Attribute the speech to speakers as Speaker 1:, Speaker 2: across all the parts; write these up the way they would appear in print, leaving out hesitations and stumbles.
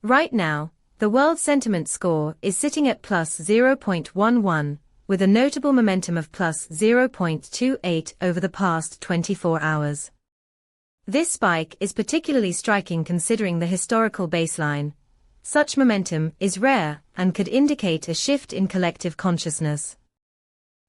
Speaker 1: Right now, the world sentiment score is sitting at plus 0.11, with a notable momentum of plus 0.28 over the past 24 hours. This spike is particularly striking considering the historical baseline. Such momentum is rare and could indicate a shift in collective consciousness.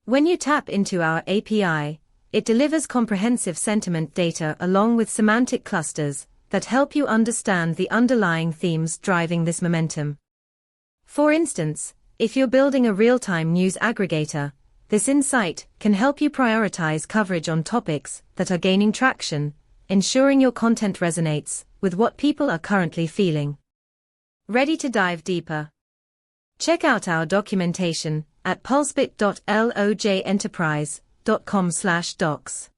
Speaker 1: When you tap into our API, it delivers comprehensive sentiment data along with semantic clusters that help you understand the underlying themes driving this momentum. For instance, if you're building a real-time news aggregator, this insight can help you prioritize coverage on topics that are gaining traction, ensuring your content resonates with what people are currently feeling. Ready to dive deeper? Check out our documentation at pulsebit.lojenterprise.com/docs.